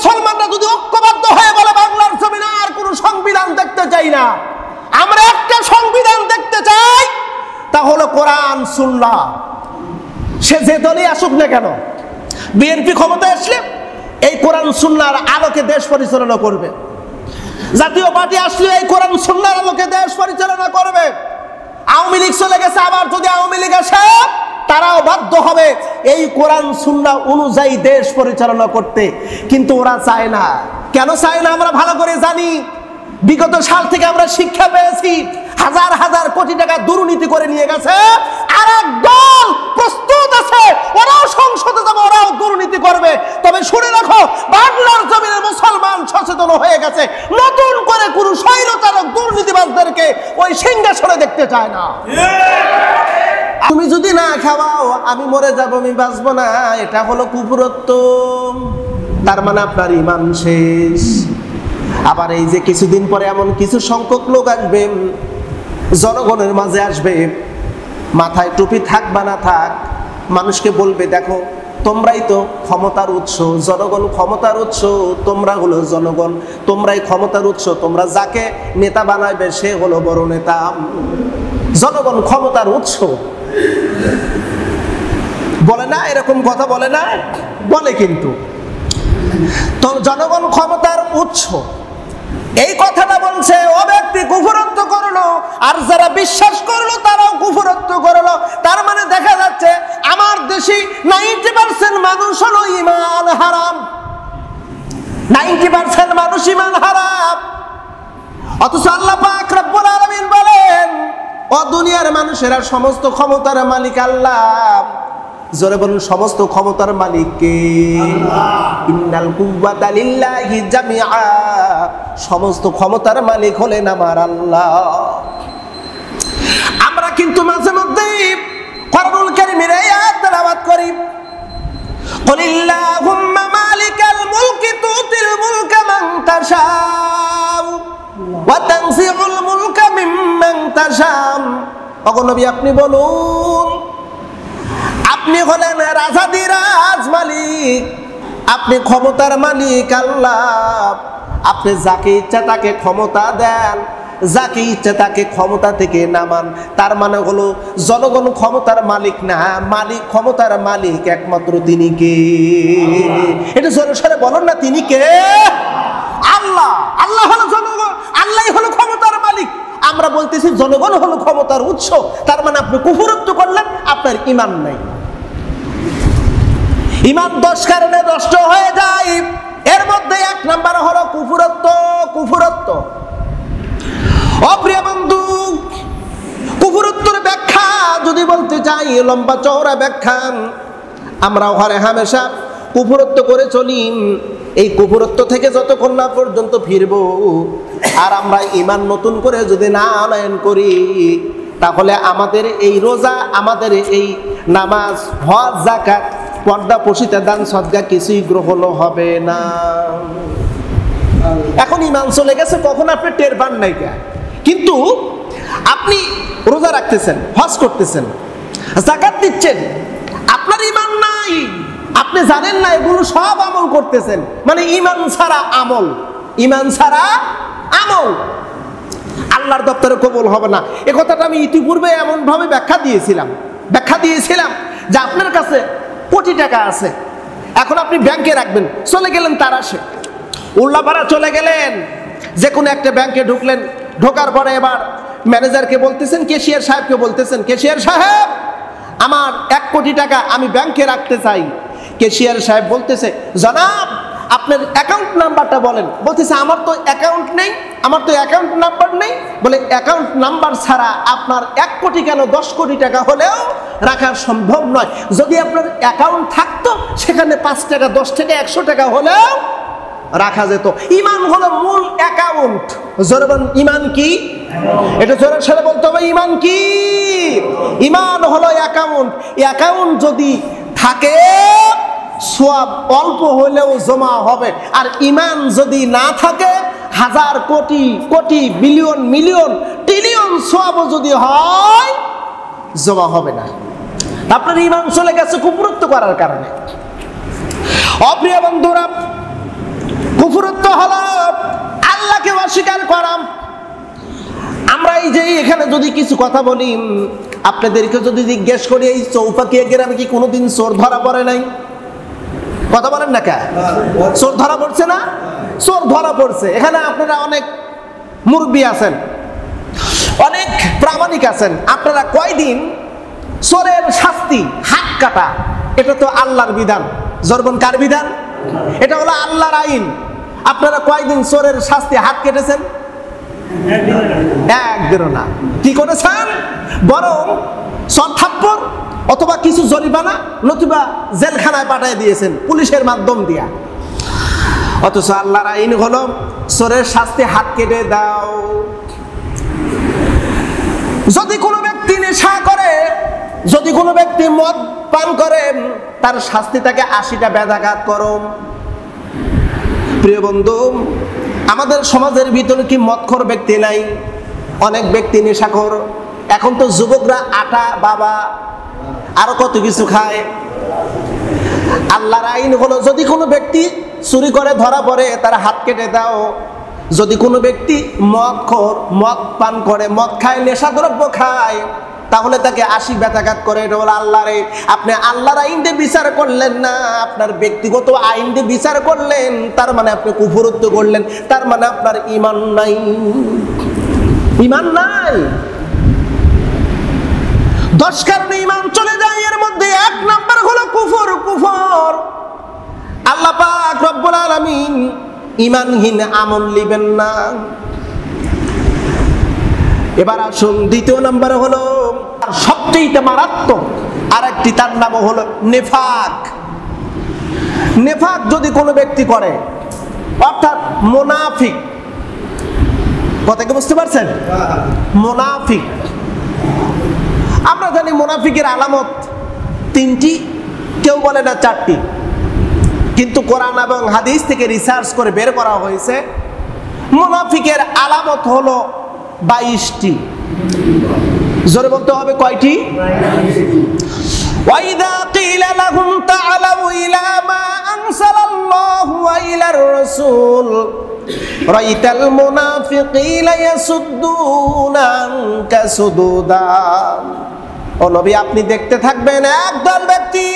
মুসলমানরা যদি ঐক্যবদ্ধ হয়ে বলে বাংলার জমিনে আর কোনো সংবিধান দেখতে চাই না, আমরা একটা সংবিধান দেখতে চাই, তা হলো কোরআন সুন্নাহ। সে যে দলই আসুক না কেন, বিএনপি ক্ষমতায় আসলে এই কোরআন সুন্নাহর আলোকে দেশ পরিচালনা করবে, জাতীয় পার্টি আসলে এই কোরআন সুন্নাহর আলোকে দেশ পরিচালনা করবে। আওয়ামী লীগ চলে গেছে, আবার যদি আওয়ামী লীগ আসে তারাও বাধ্য হবে এই কোরআন সুন্নাহ অনুযায়ী দেশ পরিচালনা করতে। কিন্তু ওরা চায় না। কেন চায় না আমরা ভালো করে জানি। বিগত সাল থেকে আমরা শিক্ষা পেয়েছি, হাজার হাজার কোটি টাকা দুর্নীতি করে নিয়ে গেছে, আর এক দল প্রস্তুত আছে ওরাও সংসদে যাবে, ওরাও দুর্নীতি করবে। তবে শুনে রাখো, বাংলার জমিনের মুসলমান সচেতন হয়ে গেছে, নতুন করে কোনো স্বৈরচারক দুর্নীতিবাজদেরকে ওই সিংহাসনে দেখতে চায় না। তুমি যদি না খাওয়াও আমি মরে যাব, আমি বাঁচবো না, এটা হলো কুফরত্ব। তার মানে আপনার ঈমান শেষ। আবার এই যে কিছুদিন পরে এমন কিছু সংখ্যক লোক আসবে, জনগণের মাঝে আসবে, মাথায় টুপি থাক বা না থাক, মানুষকে বলবে দেখো তোমরাই তো ক্ষমতার উৎস, জনগণ ক্ষমতার উৎস, তোমরা হলো জনগণ, তোমরাই ক্ষমতার উৎস, তোমরা যাকে নেতা বানাইবে সে হলো বড় নেতা। জনগণ ক্ষমতার উৎস বলে না, এরকম কথা বলে না, বলে কিন্তু। তো জনগণ ক্ষমতার উৎস এই কথাটা বলছে, ও ব্যক্তি কুফরত্ব করলো, আর যারা বিশ্বাস করলো তারাও কুফরত্ব করলো। তার মানে দেখা যাচ্ছে আমার দেশে 90% মানুষ হলো ঈমান হারাম, 90% মানুষ ঈমান হারাম। অথচ আল্লাহ পাক রব্বুল আলামিন বলেন, ও দুনিয়ার মানুষেরা সমস্ত ক্ষমতার মালিক আল্লাহ। জোরে বলুন, সমস্ত ক্ষমতার মালিক কে? ইন্নাল কুওয়াতা লিল্লাহি জামিআ, সমস্ত ক্ষমতার মালিক হলেন আমার আল্লাহ। আমরা কিন্তু মাঝে মধ্যে কোরআনুল কারীমের আয়াত তেলাওয়াত করি, কুলিল্লাহুম্মা মালিকাল মুলকি তুতিল মুলকা মান তাশাউ ওয়া তানজিউল মুলকা মিম্মান তাশাউ। ওগো নবী আপনি বলুন, আপনি হলেন রাজাদিরাজ মালিক, আপনি ক্ষমতার মালিক আল্লাহ। আপনি যাকে ইচ্ছা তাকে ক্ষমতা দেন, যাকে ইচ্ছা তাকে ক্ষমতা থেকে নামান। তার মানে হলো জনগণ ক্ষমতার মালিক না, মালিক ক্ষমতার মালিক একমাত্র তিনি কে? এটা জোরে সোরে বলুন না, তিনি কে? আল্লাহ। আল্লাহ হলো জনগণ, আল্লাহই হলো ক্ষমতার মালিক। আমরা বলতেছি জনগণ হলো ক্ষমতার উৎস। তার মানে আপনি কুফরত্ব করলেন, আপনার ঈমান নাই। ঈমান 10 কারণে নষ্ট হয়ে যায়, এর মধ্যে 1 নাম্বার হলো কুফরত্ব। কুফরত্ব অপ্রিয় বন্ধু, কুফরত্বের ব্যাখ্যা যদি বলতে চাই, লম্বা চওড়া ব্যাখ্যা। আমরা ওখানে হামেশা কুফরত্ব করে চলি। এই কুফরত্ব থেকে যতক্ষণ না পর্যন্ত ফিরবো আর আমরা ঈমান নতুন করে যদি না আনয়ন করি, তাহলে আমাদের এই রোজা, আমাদের এই নামাজ, হজ, যাকাত, পর্দা প্রশিতা, দান, সদকা কিছুই গ্রহণ হবে না। এখন ঈমান চলে গেছে, কখন আপনি টের পান নাই। কিন্তু আপনি রোজা রাখতেছেন, হজ করতেছেন, যাকাত দিচ্ছেন, আপনার ঈমান নাই, আপনি জানেন না, এগুলো সব আমল করতেছেন। মানে ঈমান ছাড়া আমল, ঈমান ছাড়া আমল আল্লাহর দপ্তরে কবুল হবে না। এ কথাটা আমি ইতিপূর্বে এমন ভাবে ব্যাখ্যা দিয়েছিলাম যে আপনার কাছে কোটি টাকা আছে, এখন আপনি ব্যাংকে রাখবেন, চলে গেলেন তারাশে, উল্লাপাড়া চলে গেলেন, যে কোনো একটা ব্যাংকে ঢুকলেন, ঢোকার পরে এবার ম্যানেজারকে বলতেছেন, ক্যাশিয়ার সাহেবকে বলতেছেন, ক্যাশিয়ার সাহেব আমার 1 কোটি টাকা আমি ব্যাংকে রাখতে চাই। ক্যাশিয়ার সাহেব বলতেছে, জনাব আপনার অ্যাকাউন্ট নাম্বারটা বলেন। বলতেছে আমার তো অ্যাকাউন্ট নেই, আমার তো অ্যাকাউন্ট নাম্বার নেই। বলে অ্যাকাউন্ট নাম্বার ছাড়া আপনার 1 কোটি কেন 10 কোটি টাকা হলেও রাখা সম্ভব নয়। যদি আপনার অ্যাকাউন্ট থাকতো সেখানে 5 টাকা, 10 টাকা, 100 টাকা হলেও রাখা যেত। ঈমান হলো মূল অ্যাকাউন্ট। জোরে বলুন, ঈমান কি? এটা জোরে সোরে বলতে হবে, ঈমান কি? ঈমান হলো অ্যাকাউন্ট। অ্যাকাউন্ট যদি থাকে সওয়াব অল্প হলেও জমা হবে, আর ঈমান যদি না থাকে হাজার crore crore billion million trillion সওয়াবও যদি হয় জমা হবে না। আপনার ঈমান চলে গেছে কুফরত্ব করার কারণে। অপ্রিয় বন্ধুরা, কুফরত্ব হলো আল্লাহকে অস্বীকার করা। আমরা এই যে এখানে যদি কিছু কথা বলি, আপনাদেরকে যদি জিজ্ঞেস করি এই চৌপাকিয়া গ্রামে কি কোনোদিন চোর ধরা পড়ে নাই? কথা বলেন না কে? চোর ধরা পড়ছে না? চোর ধরা পড়ছে। এখানে আপনারা অনেক মুরব্বী আছেন, অনেক প্রামাণিক আছেন, আপনারা কয়দিন চোরের শাস্তি হাত কাটা, এটা তো আল্লাহর বিধান। জরবন কার বিধান? এটা হলো আল্লাহর আইন। আপনারা কয়দিন চোরের শাস্তি হাত কেটেছেন? একদিনও না। কি করেছেন? বরং থাপ্পড় অথবা কিছু জরিমানা নতুবা জেলখানায় পাঠিয়ে দিয়েছেন পুলিশের মাধ্যম দিয়া। অথচ আল্লাহর আইন হলো চোরের শাস্তি হাত কেটে দাও। যদি কোনো ব্যক্তি নেশা করে, যদি কোনো ব্যক্তি মদ পান করে, তার শাস্তি তাকে 80টা বেদাঘাত করো। প্রিয় বন্ধু, আমাদের সমাজের ভিতরে কি মদখোর ব্যক্তি নাই? অনেক ব্যক্তি নেশাখোর। এখন তো যুবকরা আটা, বাবা, আরো কত কিছু খায়। আল্লাহর আইন হলো যদি কোনো ব্যক্তি চুরি করে ধরা পড়ে তার হাত কেটে দাও। যদি কোনো ব্যক্তি মদখোর, মদ পান করে, মদ খায়, নেশাদ্রব্য খায়, তাহলে তাকে 80 বেদাঘাত করে। এটা হলো আল্লাহর। আপনি আল্লাহর আইন দিয়ে বিচার করলেন না, আপনার ব্যক্তিগত আইন দিয়ে বিচার করলেন, তার মানে আপনি কুফরত্ব করলেন, তার মানে আপনার ঈমান নাই। ঈমান নাই। 10 কারণে ঈমান চলে যায়, এর মধ্যে 1 নাম্বার হলো কুফর। কুফর আল্লাহ পাক রব্বুল আলামিন ঈমানহীন আমল নেবেন না। এবার আসুন, 2 নাম্বার হলো সবচেয়ে মারাত্মক আরেকটি, তার নাম হলো নেফাক। নেফাক যদি কোনো ব্যক্তি করে, অর্থাৎ মুনাফিক। কথা কি বুঝতে পারছেন? মুনাফিক, আমরা জানি মুনাফিকের আলামত 3টি, কেউ বলে না 4টি, কিন্তু কোরআন এবং হাদিস থেকে রিসার্চ করে বের করা হয়েছে মুনাফিকের আলামত হলো 22টি। জোরে বলতে হবে কয়টি? ওয়াইদা কিলা লাহুম তাআলাউ ইলা মা আনসালাল্লাহু ওয়া ইলার রাসূল রাইতাল মুনাফিকিনা ইয়াসুদ্দুনা আনকা সুদুদা। ও নবী, আপনি দেখতে থাকবেন একদল ব্যক্তি,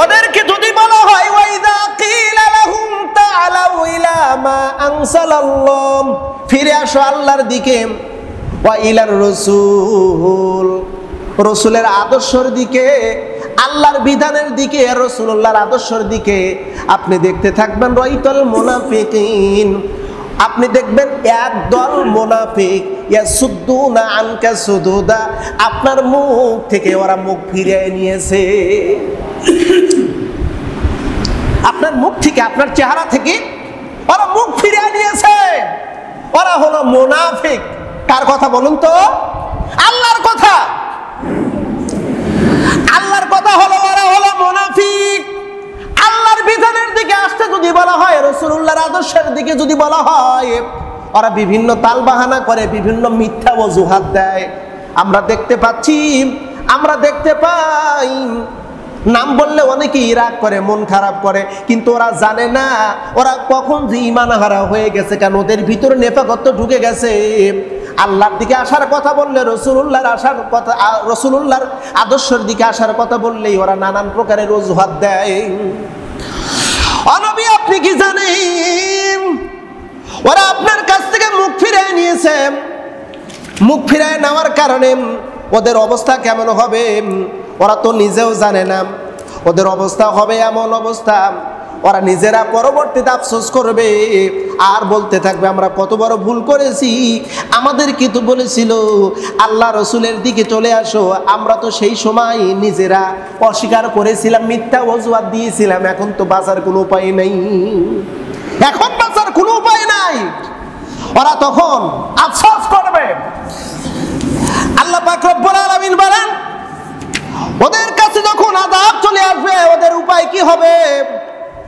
ওদেরকে যদি বলা হয় ওয়াইদা কিলা লাহুম তাআলাউ ইলা মা আনসালাল্লাহ, ফিরে আসো আল্লাহর দিকে, ওয়া ইলার রাসূল, রাসূলের আদর্শের দিকে, আল্লাহর বিধানের দিকে, রাসূলুল্লাহর আদর্শের দিকে, আপনি দেখতে থাকবেন রাইতাল মুনাফিকিন, আপনি দেখবেন একদল মুনাফিক ইয়াসুদ্দুনা আনকা সুদুদা, আপনার মুখ থেকে ওরা মুখ ফিরিয়ে নিয়েছে। আপনার মুখ থেকে, আপনার চেহারা থেকে ওরা মুখ ফিরিয়ে নিয়েছে। ওরা হলো মুনাফিক। কার কথা বলুন তো? আল্লাহর কথা। আল্লাহর কথা হলো ওরা হলো মুনাফিক। আল্লাহর বিধানের দিকে আসতে যদি বলা হয়, রাসূলুল্লাহর আদর্শের দিকে যদি বলা হয়, ওরা বিভিন্ন তালবাহানা করে, বিভিন্ন মিথ্যা অজুহাত দেয়। আমরা দেখতে পাচ্ছি, আমরা দেখতে পাই, নাম বললে অনেকেই রাগ করে, মন খারাপ করে, কিন্তু ওরা জানে না ওরা কখন যে ঈমান হারা হয়ে গেছে। কেন? ওদের ভিতরে নেফাকত্ব ঢুকে গেছে। আল্লাহর দিকে আসার কথা বললে, রাসূলুল্লাহর আসার কথা, রাসূলুল্লাহর আদর্শের দিকে আসার কথা বললেই ওরা নানান প্রকারের অজুহাত দেয়। ও নবী, আপনি কি জানেন ওরা আপনার কাছ থেকে মুখ ফিরিয়ে নিয়েছে? মুখ ফিরিয়ে নেওয়ার কারণে ওদের অবস্থা কেমন হবে ওরা তো নিজেও জানে না। ওদের অবস্থা হবে এমন অবস্থা, ওরা নিজেরা পরবর্তীতে আফসোস করবে আর বলতে থাকবে আমরা কত বড় ভুল করেছি, আমাদের কি তো বলেছিল আল্লাহ রসুলের দিকে চলে আসো, আমরা তো সেই সময় নিজেরা অস্বীকার করেছিলাম, মিথ্যা অজুহাত দিয়েছিলাম, এখন তো বাঁচার কোনো উপায় নেই, এখন বাঁচার কোনো উপায় নাই। ওরা তখন আফসোস করবে। আল্লাহ পাক রব্বুল আলামিন বলেন, ওদের কাছে যখন আযাব চলে আসবে ওদের উপায় কি হবে?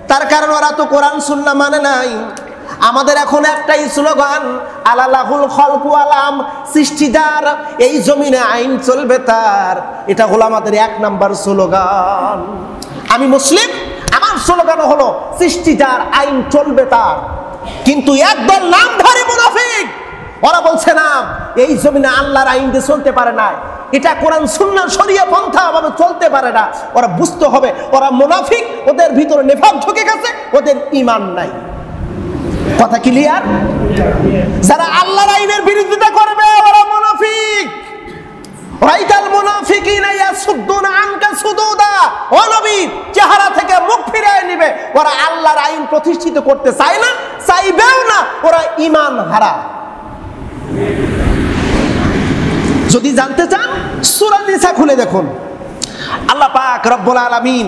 তার কারণ ওরা তো কোরআন সুন্নাহ মানে নাই। আমাদের এখন একটাই স্লোগান, আলালাহুল খালকু ওয়াল আমর, সৃষ্টিদার এই জমিনে আইন চলবে তার। এটা হলো আমাদের 1 নাম্বার স্লোগান। আমি মুসলিম, আমার স্লোগান হলো সৃষ্টিটার আইন চলবে তার। কিন্তু একদল নামধারী মুনাফিক, ওরা বলছে না এই জমিনে আল্লাহর আইন দিয়ে চলতে পারে না, এটা কোরআন সুন্নাহ শরিয়া পন্থা ভাবে চলতে পারে না। ওরা বুঝতে হবে ওরা মুনাফিক, ওদের ভিতরে নিফাক ঢুকে গেছে, ওদের ঈমান নাই। কথা ক্লিয়ার? যারা আল্লাহর আইনের বিরোধিতা করবে ওরা মুনাফিক। রাইতাল মুনাফিকিনা ইয়াসুদ্দুনা আনকা সুদুদা, ও নবী চেহারা থেকে মুখ ফিরিয়ে নেবে। ওরা আল্লাহর আইন প্রতিষ্ঠিত করতে চায় না, চাইবেও না, ওরা ঈমান হারা। যদি জানতে চান সূরা নিসা খুলে দেখুন, আল্লাহ পাক রব্বুল আলামিন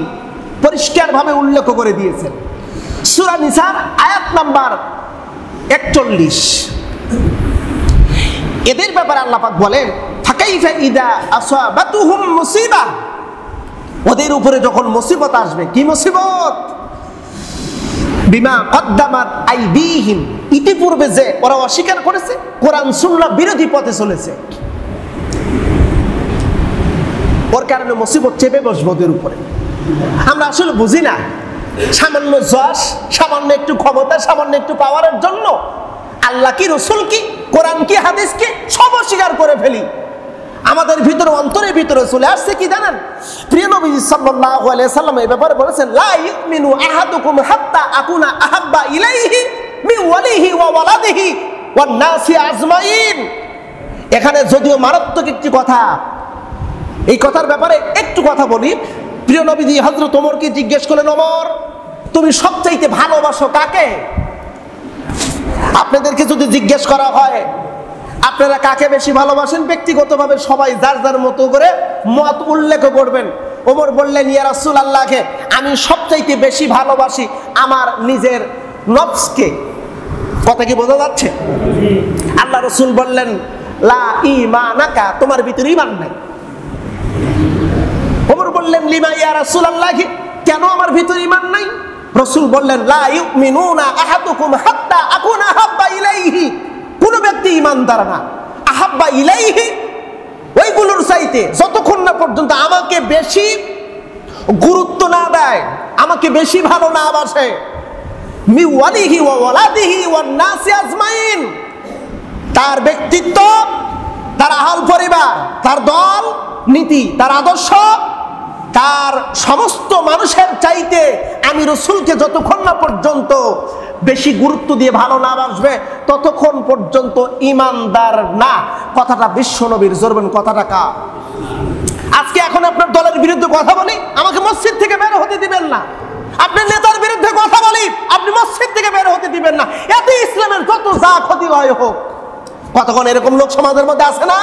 পরিষ্কার ভাবে উল্লেখ করে দিয়েছেন। সূরা নিসার আয়াত নাম্বার 41। এদের ব্যাপারে আল্লাহ পাক বলেন, ফাকাইফা ইদা আসাবাতুহুম মুসিবা, ওদের উপরে যখন মুসিবত আসবে। কি মুসিবত? বিমা কদ্দামাত আইদিহিম, ইতিপূর্বে যে ওরা অস্বীকার করেছে, কোরআন সুন্নাহ বিরোধী পথে চলেছে, ওর কারণে মুসিবত চেপে বসবে ওদের উপরে। আমরা আসলে বুঝি না, সামান্য যশ, সামান্য একটু ক্ষমতা, সামান্য একটু পাওয়ারের জন্য আল্লাহ কি, রসুল কি, কোরআন কি, হাদিস কি সব অস্বীকার করে ফেলি। আমাদের ভিতরে, অন্তরের ভিতরে চলে আসছে কি জানেন? প্রিয় নবী সাল্লাল্লাহু আলাইহি সাল্লাম এই ব্যাপারে বলেছেন, লা ইউমিনু আহাদুকুম হাত্তা আকুনা আহাব্বা ইলাইহি মিন ওয়ালিহি ওয়া ওয়ালাদিহি ওয়ান নাসি আজমাইন। এখানে যদিও মারাত্মক একটি কথা, এই কথার ব্যাপারে একটু কথা বলি। প্রিয় নবীজি হযরত ওমরকে জিজ্ঞেস করলেন, ওমর তুমি সবচাইতে ভালোবাসো কাকে? আপনাদেরকে যদি জিজ্ঞেস করা হয় আপনারা কাকে বেশি ভালোবাসেন, ব্যক্তিগতভাবে সবাই যার যার মতো করে মত উল্লেখ করবেন। ওমর বললেন, ইয়া রাসূলুল্লাহকে আমি সবচাইতে বেশি ভালোবাসি আমার নিজের নফসকে। কথা কি বোঝা যাচ্ছে? আল্লাহ রাসূল বললেন, লা ঈমানাকা, তোমার ভিতরে ঈমান নাই। ওমর বললেন, লিমা ইয়া রাসূলুল্লাহ, কেন আমার ভিতরে ঈমান নাই? রাসূল বললেন, লা ইউমিনুনা আহাদুকুম হাত্তা আকুনা আহাব্বা ইলাইহি, কোন ব্যক্তি ঈমানদার না আহাব্বা ইলাইহি, ওইগুলোর চাইতে যতক্ষণ না পর্যন্ত আমাকে বেশি গুরুত্ব না দেয়, আমাকে বেশি ভালো না বাসে, মি ওয়ালিহি ওয়া ওয়ালাদিহি ওয়ান নাসি আজমাইন, তার ব্যক্তিত্ব, তার আহল পরিবার, তার দল নীতি, তার আদর্শ, তার সমস্ত মানুষের চাইতে আমি রাসূলকে যতক্ষণ না পর্যন্ত বেশি গুরুত্ব দিয়ে ভালো না বাসবে ততক্ষণ পর্যন্ত ঈমানদার না। কথাটা বিশ্ব নবীর, জোরবেন কথাটা কা। আজকে এখন আপনার দলের বিরুদ্ধে কথা বলি, আমাকে মসজিদ থেকে বের হতে দিবেন না। আপনার নেতার বিরুদ্ধে কথা বলি, আপনি মসজিদ থেকে বের হতে দিবেন না। এতে ইসলামের যত যা ক্ষতি হয় হোক। কতক্ষণ এরকম লোক সমাজের মধ্যে আছে না?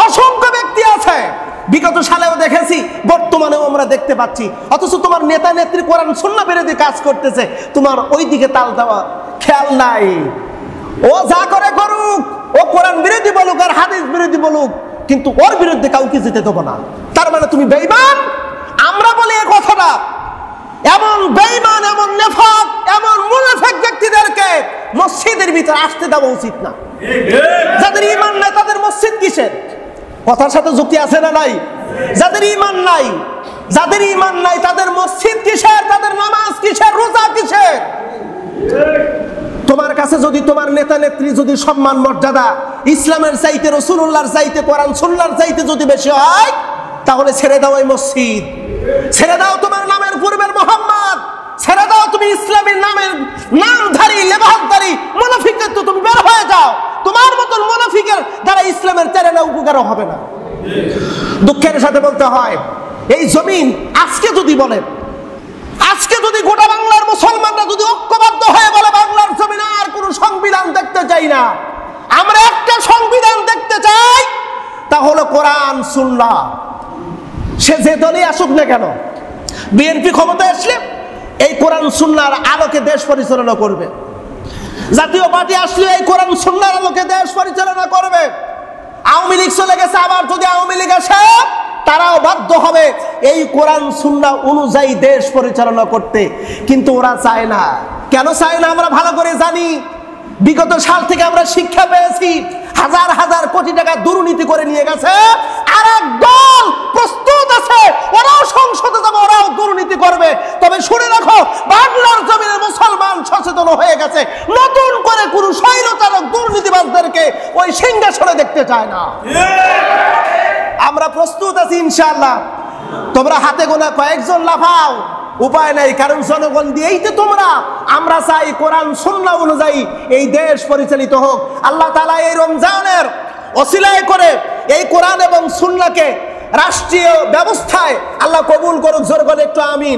অসংখ্য ব্যক্তি আছে, বিগত সালেও দেখেছি, বর্তমানেও আমরা দেখতে পাচ্ছি। অথচ তোমার নেতা নেত্রী কোরআন সুন্নাহ বিরোধী কাজ করতেছে, তোমার ওই দিকে তাল দেওয়া খেয়াল নাই। ও যা করে করুক, ও কোরআন বিরোধী বলুক আর হাদিস বিরোধী বলুক, কিন্তু ওর বিরুদ্ধে কাউকে যেতে দেবো না। তার মানে তুমি বেঈমান। আমরা বলি এই কথাটা, এমন বেঈমান, এমন নেফাক, এমন মুনাফিক ব্যক্তিদেরকে মসজিদের ভিতরে আসতে দেওয়া উচিত না। যাদের ঈমান নাই তাদের মসজিদ কিসের? কথার সাথে যুক্তি আছে না নাই? যাদের ঈমান নাই, যাদের ঈমান নাই তাদের মসজিদ কিসের? তাদের নামাজ কিসের? রোজা কিসের? তোমার কাছে যদি তোমার নেতা নেত্রী যদি সম্মান মর্যাদা ইসলামের চাইতে, রাসূলুল্লাহর চাইতে, কোরআন সুন্নাহর চাইতে যদি বেশি হয়, তাহলে ছেড়ে দাও এই মসজিদ, ছেড়ে দাও তোমার নামের পূর্বের মুহাম্মদ, ছেড়ে দাও তুমি ইসলামের নামের নামধারী, লেবাসধারী মুনাফিকের তো তুমি বের হয়ে যাও। তোমার মতন মুনাফিকের দ্বারা ইসলামের তেরেনা উপকার হবে না। দুঃখের সাথে বলতে হয়, এই জমিন আজকে যদি বলেন, আজকে যদি গোটা বাংলার মুসলমানরা যদি ঐক্যবদ্ধ হয়ে বলে বাংলার জমিনে আর কোনো সংবিধান দেখতে চাই না, আমরা একটা সংবিধান দেখতে চাই, তাহলে কোরআন সুন্নাহ। সে যে দলই আসুক না কেন, বিএনপি ক্ষমতায় আসলে এই কোরআন সুন্নাহর আলোকে দেশ পরিচালনা করবে, জাতীয় পার্টি আসলে এই কোরআন সুন্নাহর আলোকে দেশ পরিচালনা করবে। আওয়ামী লীগ চলে গেছে, আবার যদি আওয়ামী লীগ আসে তারাও বাধ্য হবে এই কোরআন সুন্নাহ অনুযায়ী দেশ পরিচালনা করতে। কিন্তু ওরা চায় না। কেন চায় না আমরা ভালো করে জানি। বিগত সাল থেকে আমরা শিক্ষা পেয়েছি, হাজার হাজার কোটি টাকা দুর্নীতি করে নিয়ে গেছে, আর এক দল প্রস্তুত আছে ওরাও সংসদে যাবে, ওরাও দুর্নীতি করবে। তবে তবে শুনে রাখো, বাংলার জমিনে মুসলমান সচেতন হয়ে গেছে, নতুন করে কোন স্বৈরচারক দুর্নীতিবাজদেরকে ওই সিংহাসনে দেখতে চায় না। আমরা প্রস্তুত আছি ইনশাআল্লাহ। তোমরা হাতে গোনা কয়েকজন লাফাও, উপায় নাই, কারণ জনগণ দিয়েই তো তোমরা। আমরা চাই কোরআন সুন্নাহ অনুযায়ী এই দেশ পরিচালিত হোক। আল্লাহ তাআলা এই রমজানের ওসিলায় করে এই কোরআন এবং সুন্নাহকে রাষ্ট্রীয় ব্যবস্থায় আল্লাহ কবুল করুক। জোর করে একটু আমিন।